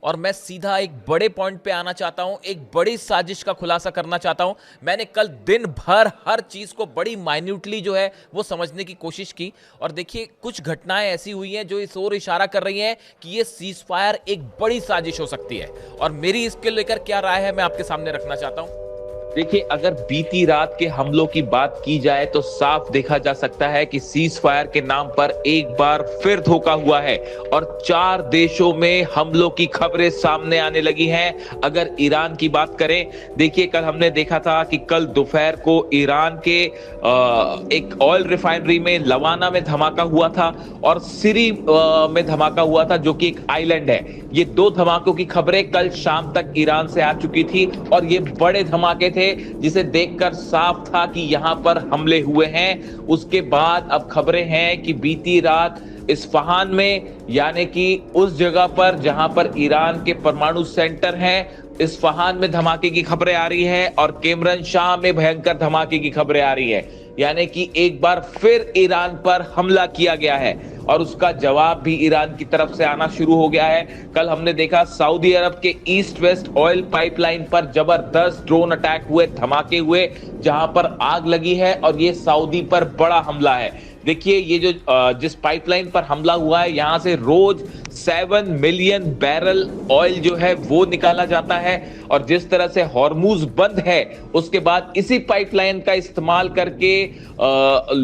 और मैं सीधा एक बड़े पॉइंट पे आना चाहता हूं, एक बड़ी साजिश का खुलासा करना चाहता हूं। मैंने कल दिन भर हर चीज को बड़ी माइन्यूटली जो है वो समझने की कोशिश की, और देखिए कुछ घटनाएं ऐसी हुई हैं जो इस ओर इशारा कर रही हैं कि ये सीज फायर एक बड़ी साजिश हो सकती है। और मेरी इसके लेकर क्या राय है मैं आपके सामने रखना चाहता हूं। देखिए, अगर बीती रात के हमलों की बात की जाए तो साफ देखा जा सकता है कि सीज फायर के नाम पर एक बार फिर धोखा हुआ है और 4 देशों में हमलों की खबरें सामने आने लगी हैं। अगर ईरान की बात करें, देखिए कल हमने देखा था कि कल दोपहर को ईरान के एक ऑयल रिफाइनरी में लवाना में धमाका हुआ था और सिरी में धमाका हुआ था, जो कि एक आइलैंड है। ये 2 धमाकों की खबरें कल शाम तक ईरान से आ चुकी थी और ये बड़े धमाके थे, जिसे देखकर साफ था कि यहां पर हमले हुए हैं। उसके बाद अब खबरें हैं कि बीती रात इस्फहान में, यानी कि उस जगह पर जहां पर ईरान के परमाणु सेंटर हैं, इस्फहान में धमाके की खबरें आ रही है और केमरन शाह में भयंकर धमाके की खबरें आ रही है। यानी कि एक बार फिर ईरान पर हमला किया गया है और उसका जवाब भी ईरान की तरफ से आना शुरू हो गया है। कल हमने देखा सऊदी अरब के ईस्ट वेस्ट ऑयल पाइपलाइन पर जबरदस्त ड्रोन अटैक हुए, धमाके हुए, जहां पर आग लगी है और ये सऊदी पर बड़ा हमला है। देखिए, ये जो जिस पाइपलाइन पर हमला हुआ है, यहां से रोज 7 मिलियन बैरल ऑयल जो है वो निकाला जाता है और जिस तरह से हॉर्मूज बंद है, उसके बाद इसी पाइपलाइन का इस्तेमाल करके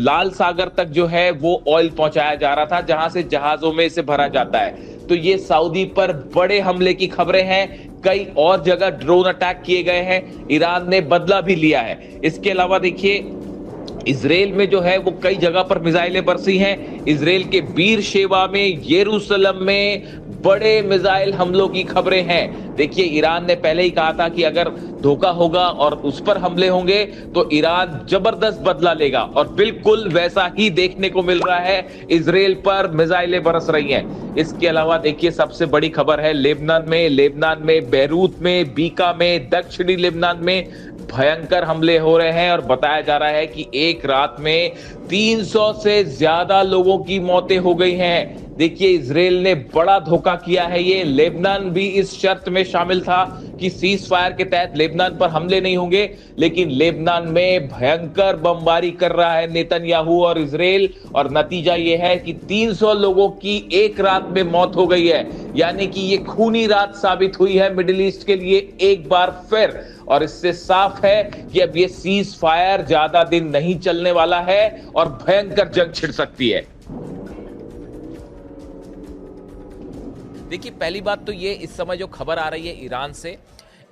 लाल सागर तक जो है वो ऑयल पहुंचाया जा रहा था, जहां से जहाजों में इसे भरा जाता है। तो ये सऊदी पर बड़े हमले की खबरें हैं। कई और जगह ड्रोन अटैक किए गए हैं, ईरान ने बदला भी लिया है। इसके अलावा देखिए, इजराइल में जो है वो कई जगह पर मिसाइलें बरसी हैं। इजराइल के बीर शेवा में, यरूशलेम में बड़े मिसाइल हमलों की खबरें हैं। देखिए, ईरान ने पहले ही कहा था कि अगर धोखा होगा और उस पर हमले होंगे तो ईरान जबरदस्त बदला लेगा, और बिल्कुल वैसा ही देखने को मिल रहा है। इजराइल पर मिसाइलें बरस रही हैं। इसके अलावा देखिए, सबसे बड़ी खबर है लेबनान में बैरूत में, बीका में, दक्षिणी लेबनान में भयंकर हमले हो रहे हैं और बताया जा रहा है कि एक रात में 300 से ज्यादा लोगों की मौतें हो गई हैं। देखिए, इजराइल ने बड़ा धोखा किया है। ये लेबनान भी इस शर्त में शामिल था कि सीज फायर के तहत लेबनान पर हमले नहीं होंगे, लेकिन लेबनान में भयंकर बमबारी कर रहा है नेतन्याहू और इजराइल, और नतीजा ये है कि 300 लोगों की एक रात में मौत हो गई है। यानी कि ये खूनी रात साबित हुई है मिडिल ईस्ट के लिए एक बार फिर, और इससे साफ है कि अब ये सीज फायर ज्यादा दिन नहीं चलने वाला है और भयंकर जंग छिड़ सकती है। देखिए, पहली बात तो ये, इस समय जो खबर आ रही है ईरान से,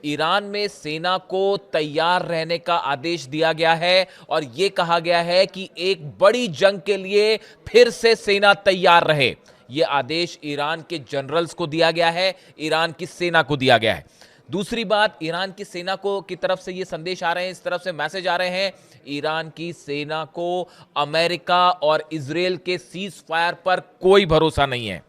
ईरान में सेना को तैयार रहने का आदेश दिया गया है और यह कहा गया है कि एक बड़ी जंग के लिए फिर से सेना तैयार रहे। यह आदेश ईरान के जनरल्स को दिया गया है, ईरान की सेना को दिया गया है। दूसरी बात, ईरान की सेना को की तरफ से ये संदेश आ रहे हैं, इस तरफ से मैसेज आ रहे हैं, ईरान की सेना को अमेरिका और इजराइल के सीज फायर पर कोई भरोसा नहीं है।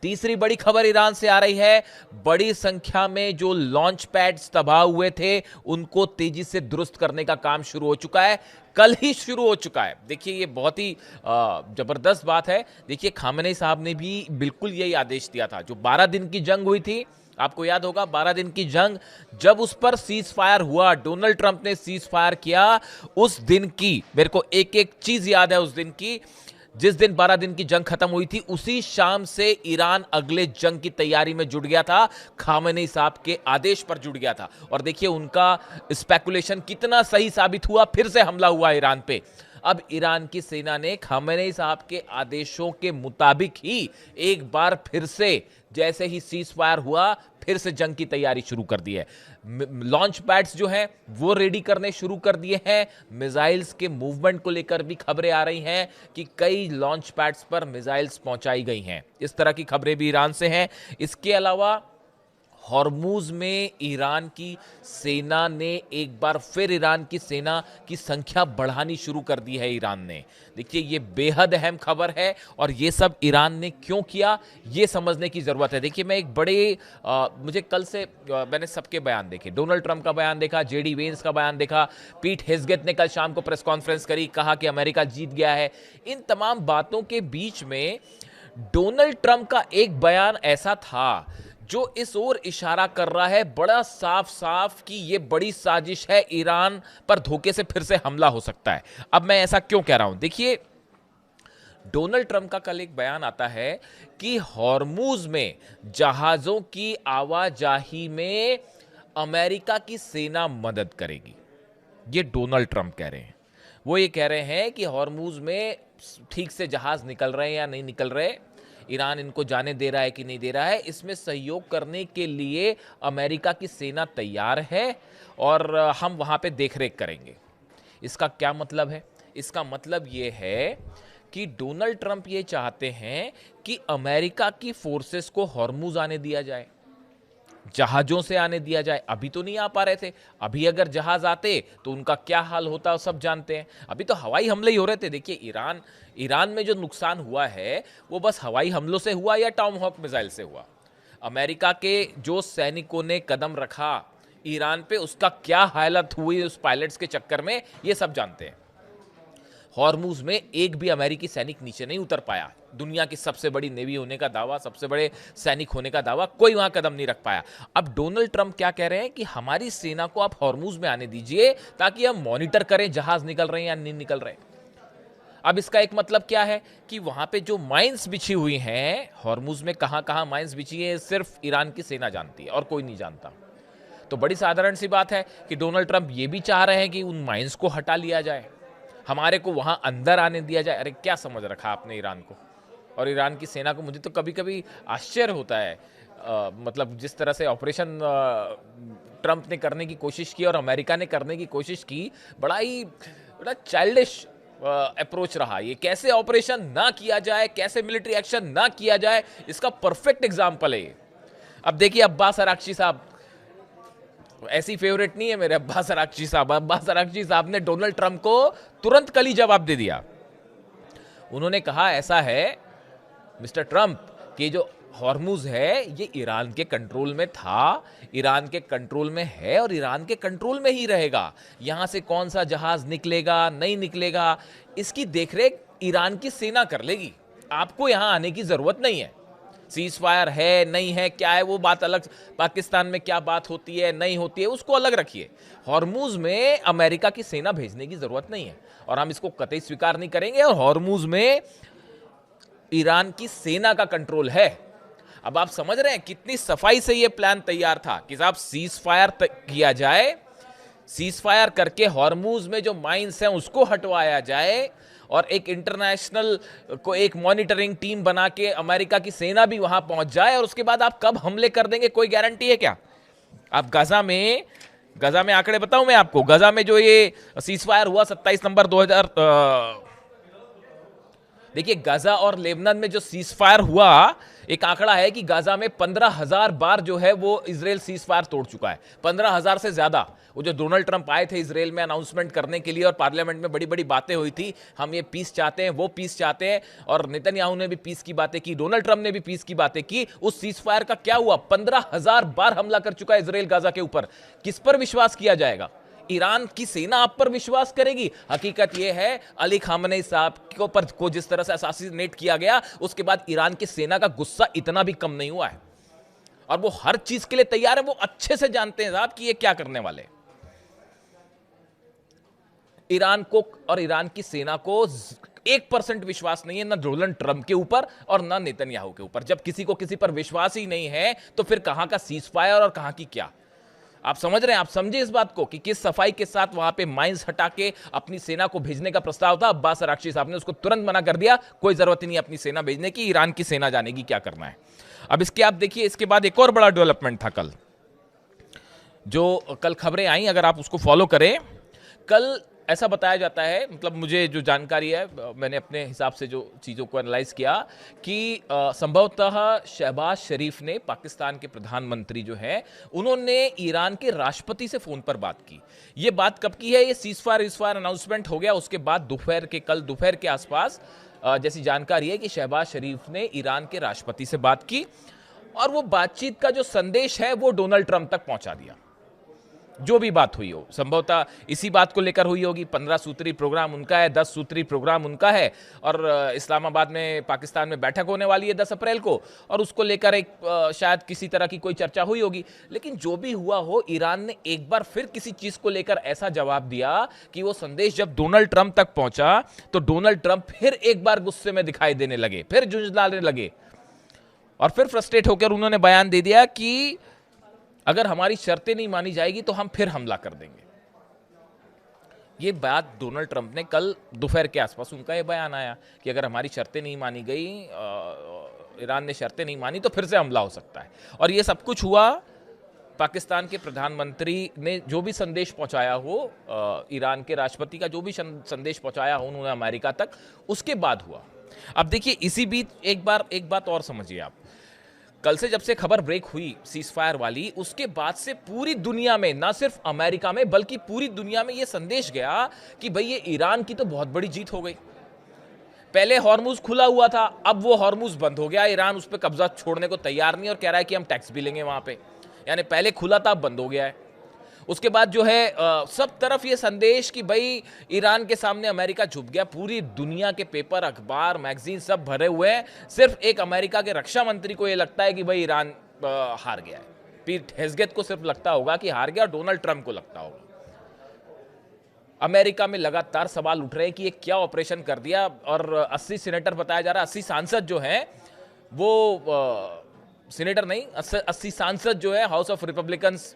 तीसरी बड़ी खबर ईरान से आ रही है, बड़ी संख्या में जो लॉन्च पैड्स तबाह हुए थे उनको तेजी से दुरुस्त करने का काम शुरू हो चुका है, कल ही शुरू हो चुका है। देखिए, ये बहुत ही जबरदस्त बात है। देखिए, खामेनेई साहब ने भी बिल्कुल यही आदेश दिया था। जो 12 दिन की जंग हुई थी, आपको याद होगा, 12 दिन की जंग, जब उस पर सीज फायर हुआ, डोनाल्ड ट्रंप ने सीज फायर किया, उस दिन की मेरे को एक एक चीज याद है। उस दिन की, जिस दिन 12 दिन की जंग खत्म हुई थी, उसी शाम से ईरान अगले जंग की तैयारी में जुट गया था, खामेनेई साहब के आदेश पर जुट गया था। और देखिए, उनका स्पेकुलेशन कितना सही साबित हुआ, फिर से हमला हुआ ईरान पे। अब ईरान की सेना ने खामेनेई साहब के आदेशों के मुताबिक ही एक बार फिर से, जैसे ही सीज फायर हुआ, फिर से जंग की तैयारी शुरू कर दी है। लॉन्च पैड्स जो हैं वो रेडी करने शुरू कर दिए हैं। मिसाइल्स के मूवमेंट को लेकर भी खबरें आ रही हैं कि कई लॉन्च पैड्स पर मिसाइल्स पहुंचाई गई हैं। इस तरह की खबरें भी ईरान से हैं। इसके अलावा हॉर्मूज में ईरान की सेना ने एक बार फिर ईरान की सेना की संख्या बढ़ानी शुरू कर दी है ईरान ने। देखिए, ये बेहद अहम खबर है और ये सब ईरान ने क्यों किया, ये समझने की ज़रूरत है। देखिए, मैं एक बड़े मुझे कल से मैंने सबके बयान देखे, डोनाल्ड ट्रंप का बयान देखा, जेडी वेंस का बयान देखा, पीट हेग्सेथ ने कल शाम को प्रेस कॉन्फ्रेंस करी, कहा कि अमेरिका जीत गया है। इन तमाम बातों के बीच में डोनाल्ड ट्रंप का एक बयान ऐसा था जो इस ओर इशारा कर रहा है बड़ा साफ साफ कि यह बड़ी साजिश है, ईरान पर धोखे से फिर से हमला हो सकता है। अब मैं ऐसा क्यों कह रहा हूं, देखिए डोनाल्ड ट्रंप का कल एक बयान आता है कि हॉर्मूज में जहाजों की आवाजाही में अमेरिका की सेना मदद करेगी। ये डोनाल्ड ट्रंप कह रहे हैं। वो ये कह रहे हैं कि हॉर्मूज में ठीक से जहाज निकल रहे हैं या नहीं निकल रहे, ईरान इनको जाने दे रहा है कि नहीं दे रहा है, इसमें सहयोग करने के लिए अमेरिका की सेना तैयार है और हम वहां पे देखरेख करेंगे। इसका क्या मतलब है? इसका मतलब ये है कि डोनाल्ड ट्रंप ये चाहते हैं कि अमेरिका की फोर्सेस को हॉर्मूज आने दिया जाए, जहाजों से आने दिया जाए। अभी तो नहीं आ पा रहे थे, अभी अगर जहाज आते तो उनका क्या हाल होता सब जानते हैं। अभी तो हवाई हमले ही हो रहे थे। देखिए ईरान में जो नुकसान हुआ है वो बस हवाई हमलों से हुआ या टॉमहॉक मिसाइल से हुआ। अमेरिका के जो सैनिकों ने कदम रखा ईरान पे, उसका क्या हालत हुई उस पायलट्स के चक्कर में, ये सब जानते हैं। हॉर्मूज में एक भी अमेरिकी सैनिक नीचे नहीं उतर पाया। दुनिया की सबसे बड़ी नेवी होने का दावा, सबसे बड़े सैनिक होने का दावा, कोई वहां कदम नहीं रख पाया। अब डोनाल्ड ट्रंप क्या कह रहे हैं कि हमारी सेना को आप हॉर्मूज में आने दीजिए ताकि हम मॉनिटर करें जहाज निकल रहे हैं या नहीं निकल रहे। अब इसका एक मतलब क्या है कि वहां पे जो माइंस बिछी हुई हैं हॉर्मूज में, कहां कहां माइंस बिछी है सिर्फ ईरान की सेना जानती है और कोई नहीं जानता। तो बड़ी साधारण सी बात है कि डोनाल्ड ट्रंप ये भी चाह रहे हैं कि उन माइंस को हटा लिया जाए, हमारे को वहां अंदर आने दिया जाए। अरे क्या समझ रखा आपने ईरान को और ईरान की सेना को? मुझे तो कभी कभी आश्चर्य होता है, मतलब जिस तरह से ऑपरेशन ट्रंप ने करने की कोशिश की और अमेरिका ने करने की कोशिश की, बड़ा चाइल्डिश अप्रोच रहा। ये कैसे ऑपरेशन ना किया जाए, कैसे मिलिट्री एक्शन ना किया जाए, इसका परफेक्ट एग्जाम्पल है ये। अब देखिए अब्बास अराक्ची साहब, ऐसी फेवरेट नहीं है मेरे अब्बास अराक्ची साहब। अब्बास अराक्ची साहब ने डोनाल्ड ट्रंप को तुरंत कल ही जवाब दे दिया। उन्होंने कहा ऐसा है मिस्टर ट्रंप कि जो हॉर्मूज है ये ईरान के कंट्रोल में था, ईरान के कंट्रोल में है और ईरान के कंट्रोल में ही रहेगा। यहां से कौन सा जहाज निकलेगा नहीं निकलेगा इसकी देखरेख ईरान की सेना कर लेगी, आपको यहां आने की जरूरत नहीं है। सीज फायर है नहीं है क्या है वो बात अलग, पाकिस्तान में क्या बात होती है नहीं होती है उसको अलग रखिए। हॉर्मूज में अमेरिका की सेना भेजने की जरूरत नहीं है और हम इसको कतई स्वीकार नहीं करेंगे। और हॉर्मूज में ईरान की सेना का कंट्रोल है। अब आप समझ रहे हैं कितनी सफाई से यह प्लान तैयार था कि साहब सीज फायर किया जाए, सीज फायर करके हॉर्मूज में जो माइंस हैं उसको हटवाया जाए और एक इंटरनेशनल को एक मॉनिटरिंग टीम बना के अमेरिका की सेना भी वहां पहुंच जाए और उसके बाद आप कब हमले कर देंगे कोई गारंटी है क्या? आप गजा में आंकड़े बताऊं मैं आपको, गजा में जो ये सीज फायर हुआ 27 नवंबर 2000, देखिए गजा और लेबनान में जो सीज फायर हुआ, एक आंकड़ा है कि गाजा में 15,000 बार जो है वो इजराइल सीज फायर तोड़ चुका है, 15,000 से ज्यादा। वो जो डोनाल्ड ट्रंप आए थे इजराइल में अनाउंसमेंट करने के लिए और पार्लियामेंट में बड़ी बड़ी बातें हुई थी, हम ये पीस चाहते हैं वो पीस चाहते हैं, और नेतन्याहू ने भी पीस की बातें की, डोनाल्ड ट्रंप ने भी पीस की बातें की। उस सीज फायर का क्या हुआ? 15,000 बार हमला कर चुका है इजराइल गाजा के ऊपर। किस पर विश्वास किया जाएगा? ईरान की सेना आप पर विश्वास करेगी? हकीकत यह है अली खामनेई साहब को जिस तरह से असैसिनेट किया गया उसके बाद ईरान की सेना का गुस्सा इतना भी कम नहीं हुआ है और वो हर चीज के लिए तैयार है। वो अच्छे से जानते हैं साहब कि ये क्या करने वाले। ईरान को और ईरान की सेना को 1% विश्वास नहीं है, ना डोनाल्ड ट्रंप के ऊपर और ना नेतन्याहू के ऊपर। जब किसी को किसी पर विश्वास ही नहीं है तो फिर कहां का सीज फायर और कहां की क्या? आप समझ रहे हैं? आप समझे इस बात को कि किस सफाई के साथ वहां पे माइंस हटा के अपनी सेना को भेजने का प्रस्ताव था। अब्बास अराक्ची साहब ने उसको तुरंत मना कर दिया, कोई जरूरत ही नहीं अपनी सेना भेजने की, ईरान की सेना जानेगी क्या करना है। अब इसके आप देखिए, इसके बाद एक और बड़ा डेवलपमेंट था कल, जो कल खबरें आई, अगर आप उसको फॉलो करें। कल ऐसा बताया जाता है, मतलब मुझे जो जानकारी है, मैंने अपने हिसाब से जो चीज़ों को एनालाइज किया कि संभवतः शहबाज शरीफ ने, पाकिस्तान के प्रधानमंत्री जो हैं, उन्होंने ईरान के राष्ट्रपति से फ़ोन पर बात की। ये बात कब की है? ये सीज फायर अनाउंसमेंट हो गया उसके बाद कल दोपहर के आसपास जैसी जानकारी है कि शहबाज शरीफ ने ईरान के राष्ट्रपति से बात की और वो बातचीत का जो संदेश है वो डोनाल्ड ट्रंप तक पहुंचा दिया। जो भी बात हुई हो, संभवतः इसी बात को लेकर हुई होगी। 15 सूत्री प्रोग्राम उनका है, 10 सूत्री प्रोग्राम उनका है, और इस्लामाबाद में पाकिस्तान में बैठक होने वाली है 10 अप्रैल को, और उसको लेकर एक शायद किसी तरह की कोई चर्चा हुई होगी। लेकिन जो भी हुआ हो, ईरान ने एक बार फिर किसी चीज को लेकर ऐसा जवाब दिया कि वो संदेश जब डोनाल्ड ट्रंप तक पहुंचा तो डोनाल्ड ट्रंप फिर एक बार गुस्से में दिखाई देने लगे, फिर झुंझलाने लगे, और फिर फ्रस्ट्रेट होकर उन्होंने बयान दे दिया कि अगर हमारी शर्तें नहीं मानी जाएगी तो हम फिर हमला कर देंगे। ये बात डोनाल्ड ट्रंप ने कल दोपहर के आसपास उनका ये बयान आया कि अगर हमारी शर्तें नहीं मानी गई, ईरान ने शर्तें नहीं मानी, तो फिर से हमला हो सकता है। और ये सब कुछ हुआ पाकिस्तान के प्रधानमंत्री ने जो भी संदेश पहुंचाया हो, ईरान के राष्ट्रपति का जो भी संदेश पहुंचाया हो उन्होंने अमेरिका तक, उसके बाद हुआ। अब देखिए, इसी बीच एक बात और समझिए आप, कल से जब से खबर ब्रेक हुई सीजफायर वाली, उसके बाद से पूरी दुनिया में, ना सिर्फ अमेरिका में बल्कि पूरी दुनिया में यह संदेश गया कि भाई ये ईरान की तो बहुत बड़ी जीत हो गई। पहले हॉर्मुज खुला हुआ था, अब वो हॉर्मुज बंद हो गया, ईरान उस पर कब्जा छोड़ने को तैयार नहीं और कह रहा है कि हम टैक्स भी लेंगे वहां पे। यानी पहले खुला था, अब बंद हो गया है। उसके बाद जो है सब तरफ ये संदेश कि भाई ईरान के सामने अमेरिका झुक गया। पूरी दुनिया के पेपर, अखबार, मैगजीन सब भरे हुए हैं। सिर्फ एक अमेरिका के रक्षा मंत्री को ये लगता है कि भाई ईरान हार गया है। पीट हेग्सेथ को सिर्फ लगता होगा कि हार गया, और डोनाल्ड ट्रंप को लगता होगा। अमेरिका में लगातार सवाल उठ रहे हैं कि ये क्या ऑपरेशन कर दिया, और 80 सीनेटर बताया जा रहा है, 80 सांसद जो हैं वो सीनेटर नहीं, 80 सांसद जो है हाउस ऑफ रिपब्लिकन्स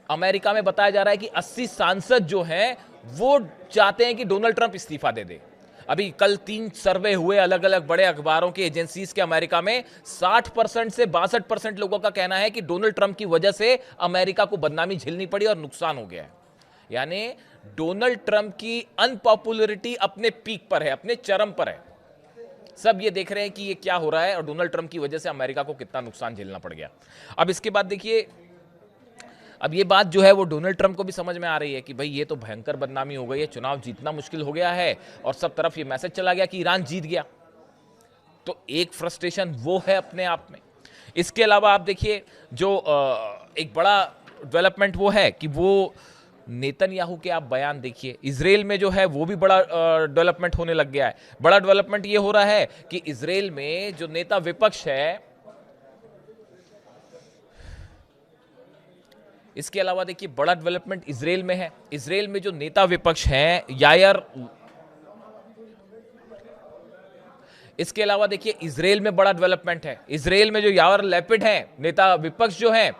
अमेरिका में, बताया जा रहा है कि 80 सांसद जो हैं वो चाहते हैं कि डोनाल्ड ट्रंप इस्तीफा दे दे। अभी कल 3 सर्वे हुए अलग अलग बड़े अखबारों के, एजेंसीज के अमेरिका में। 60% से 62% लोगों का कहना है कि डोनाल्ड ट्रंप की वजह से अमेरिका को बदनामी झेलनी पड़ी और नुकसान हो गया है। यानी डोनाल्ड ट्रंप की अनपॉपुलरिटी अपने पीक पर है, अपने चरम पर है। सब ये देख रहे हैं कि ये क्या हो रहा है और डोनाल्ड ट्रंप की वजह से अमेरिका को कितना नुकसान झेलना पड़ गया। अब इसके बाद देखिए, अब ये बात जो है वो डोनाल्ड ट्रंप को भी समझ में आ रही है कि भाई ये तो भयंकर बदनामी हो गई है, चुनाव जीतना मुश्किल हो गया है, और सब तरफ ये मैसेज चला गया कि ईरान जीत गया। तो एक फ्रस्ट्रेशन वो है अपने आप में। इसके अलावा आप देखिए, जो एक बड़ा डेवलपमेंट वो है कि वो नेतन्याहू के आप बयान देखिए। इजराइल में जो है वो भी बड़ा डेवलपमेंट होने लग गया है। बड़ा डेवलपमेंट ये हो रहा है कि इजराइल में जो नेता विपक्ष है, इसके अलावा देखिए बड़ा डेवलपमेंट इजराइल में है। इजराइल में जो नेता विपक्ष हैं यायर, इसके अलावा देखिए इजराइल में बड़ा डेवलपमेंट है। इजराइल में जो यायर लैपिड हैं, नेता विपक्ष जो हैं,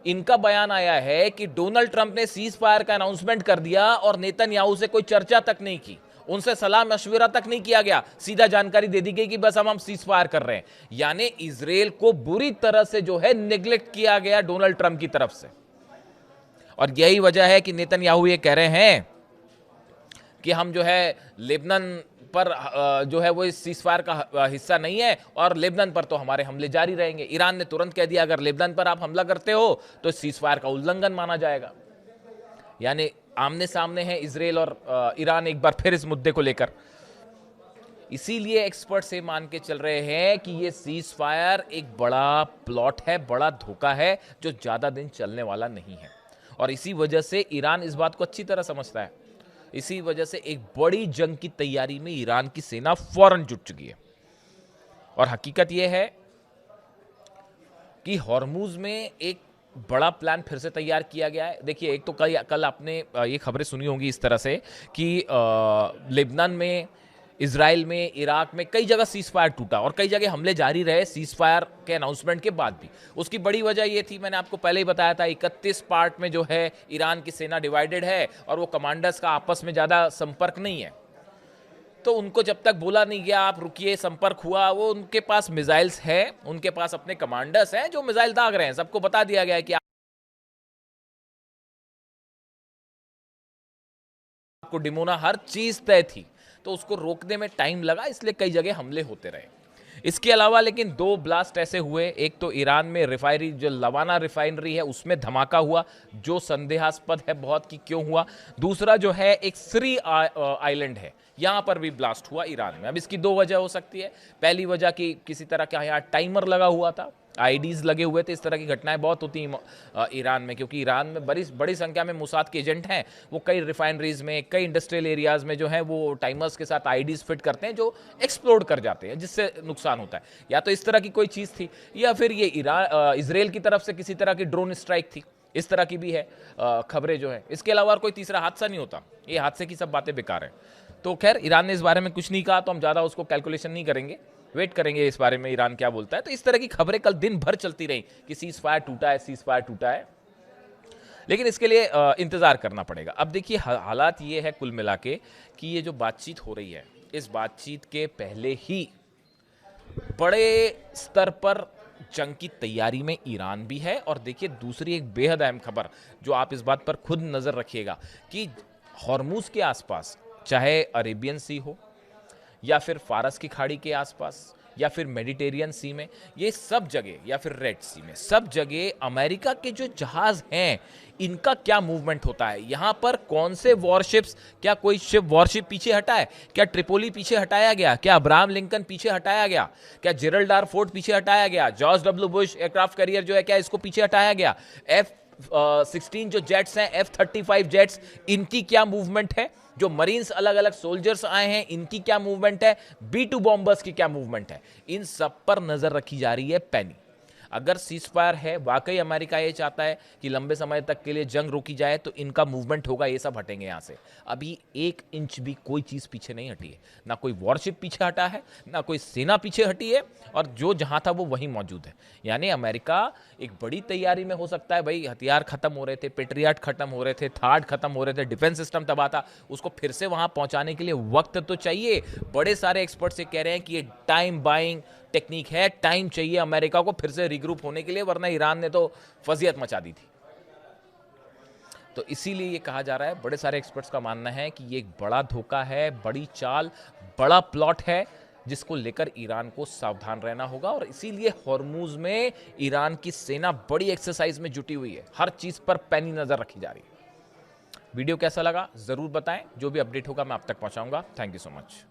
इनका बयान आया है कि डोनाल्ड ट्रंप ने सीज फायर का अनाउंसमेंट कर दिया और नेतन्याहू से कोई चर्चा तक नहीं की, उनसे सलाह मशविरा तक नहीं किया गया, सीधा जानकारी दे दी गई कि बस हम सीज फायर कर रहे हैं। यानी इजराइल को बुरी तरह से जो है निगलेक्ट किया गया डोनाल्ड ट्रंप की तरफ से। और यही वजह है कि नेतन्याहू ये कह रहे हैं कि हम जो है लेबनान पर जो है वो इस सीजफायर का हिस्सा नहीं है, और लेबनान पर तो हमारे हमले जारी रहेंगे। ईरान ने तुरंत कह दिया अगर लेबनान पर आप हमला करते हो तो सीजफायर का उल्लंघन माना जाएगा। यानी आमने सामने है इजराइल और ईरान एक बार फिर इस मुद्दे को लेकर। इसीलिए एक्सपर्ट से मान के चल रहे हैं कि ये सीज फायर एक बड़ा प्लॉट है, बड़ा धोखा है जो ज्यादा दिन चलने वाला नहीं है। और इसी वजह से ईरान इस बात को अच्छी तरह समझता है। इसी वजह से एक बड़ी जंग की तैयारी में ईरान की सेना फौरन जुट चुकी है। और हकीकत यह है कि हॉर्मुज में एक बड़ा प्लान फिर से तैयार किया गया है। देखिए, एक तो कल आपने ये खबरें सुनी होंगी इस तरह से कि लेबनान में, इजराइल में, इराक में कई जगह सीज फायर टूटा और कई जगह हमले जारी रहे सीज फायर के अनाउंसमेंट के बाद भी। उसकी बड़ी वजह ये थी, मैंने आपको पहले ही बताया था, 31 पार्ट में जो है ईरान की सेना डिवाइडेड है और वो कमांडर्स का आपस में ज़्यादा संपर्क नहीं है। तो उनको जब तक बोला नहीं गया आप रुकिए, संपर्क हुआ, वो उनके पास मिसाइल्स है, उनके पास अपने कमांडर्स हैं जो मिसाइल दाग रहे हैं। सबको बता दिया गया है कि आपको डिमोना, हर चीज तय थी। तो उसको रोकने में टाइम लगा, इसलिए कई जगह हमले होते रहे। इसके अलावा लेकिन 2 ब्लास्ट ऐसे हुए, एक तो ईरान में रिफाइनरी, जो लवाना रिफाइनरी है, उसमें धमाका हुआ जो संदेहास्पद है बहुत कि क्यों हुआ। दूसरा जो है एक श्री आइलैंड है, यहां पर भी ब्लास्ट हुआ ईरान में। अब इसकी 2 वजह हो सकती है। पहली वजह कि किसी तरह का यहाँ टाइमर लगा हुआ था, आईडीज लगे हुए थे। इस तरह की घटनाएं बहुत होती हैं ईरान में, क्योंकि ईरान में बड़ी बड़ी संख्या में मोसाद के एजेंट हैं। वो कई रिफाइनरीज में, कई इंडस्ट्रियल एरियाज में जो है वो टाइमर्स के साथ आईडीज फिट करते हैं जो एक्सप्लोड कर जाते हैं, जिससे नुकसान होता है। या तो इस तरह की कोई चीज़ थी, या फिर ये इसराइल की तरफ से किसी तरह की ड्रोन स्ट्राइक थी। इस तरह की भी है खबरें जो है। इसके अलावा कोई तीसरा हादसा नहीं होता। ये हादसे की सब बातें बेकार हैं। तो खैर, ईरान ने इस बारे में कुछ नहीं कहा, तो हम ज़्यादा उसको कैलकुलेशन नहीं करेंगे, वेट करेंगे इस बारे में ईरान क्या बोलता है। तो इस तरह की खबरें कल दिन भर चलती रही कि सीज फायर टूटा है, सीज फायर टूटा है, लेकिन इसके लिए इंतजार करना पड़ेगा। अब देखिए, हालात ये है कुल मिला के कि ये जो बातचीत हो रही है, इस बातचीत के पहले ही बड़े स्तर पर जंग की तैयारी में ईरान भी है। और देखिए, दूसरी एक बेहद अहम खबर जो आप इस बात पर खुद नजर रखिएगा कि हॉर्मूज के आसपास, चाहे अरेबियन सी हो या फिर फारस की खाड़ी के आसपास या फिर मेडिटेरियन सी में, ये सब जगह, या फिर रेड सी में, सब जगह अमेरिका के जो जहाज हैं इनका क्या मूवमेंट होता है। यहां पर कौन से वॉरशिप्स, क्या कोई शिप वॉरशिप पीछे हटा है, क्या ट्रिपोली पीछे हटाया गया, क्या अब्राहम लिंकन पीछे हटाया गया, क्या जेरल्ड आर फोर्ड पीछे हटाया गया, George W Bush aircraft carrier जो है क्या इसको पीछे हटाया गया, F-16 जो जेट्स हैं, F-35 जेट्स, इनकी क्या मूवमेंट है, जो मरीन्स अलग अलग सोल्जर्स आए हैं इनकी क्या मूवमेंट है, B-2 बॉम्बर्स की क्या मूवमेंट है, इन सब पर नजर रखी जा रही है पैनी। अगर सीज फायर है, वाकई अमेरिका ये चाहता है कि लंबे समय तक के लिए जंग रोकी जाए, तो इनका मूवमेंट होगा, ये सब हटेंगे यहाँ से। अभी 1 इंच भी कोई चीज़ पीछे नहीं हटी है, ना कोई वॉरशिप पीछे हटा है, ना कोई सेना पीछे हटी है, और जो जहाँ था वो वहीं मौजूद है। यानी अमेरिका एक बड़ी तैयारी में हो सकता है। भाई, हथियार खत्म हो रहे थे, पेट्रियट खत्म हो रहे थे, थार्ड खत्म हो रहे थे, डिफेंस सिस्टम तबाह था, उसको फिर से वहाँ पहुँचाने के लिए वक्त तो चाहिए। बड़े सारे एक्सपर्ट्स ये कह रहे हैं कि ये टाइम बाइंग टेक्निक है, टाइम चाहिए अमेरिका को फिर से रिग्रुप होने के लिए, वरना ईरान ने तो फजियत मचा दी थी। तो इसीलिए ये कहा जा रहा है, बड़े सारे एक्सपर्ट्स का मानना है कि ये एक बड़ा धोखा है, बड़ी चाल, बड़ा प्लॉट है, जिसको लेकर ईरान को सावधान रहना होगा। और इसीलिए हॉर्मूज में ईरान की सेना बड़ी एक्सरसाइज में जुटी हुई है, हर चीज पर पैनी नजर रखी जा रही है। वीडियो कैसा लगा जरूर बताएं, जो भी अपडेट होगा मैं आप तक पहुंचाऊंगा। Thank you so much.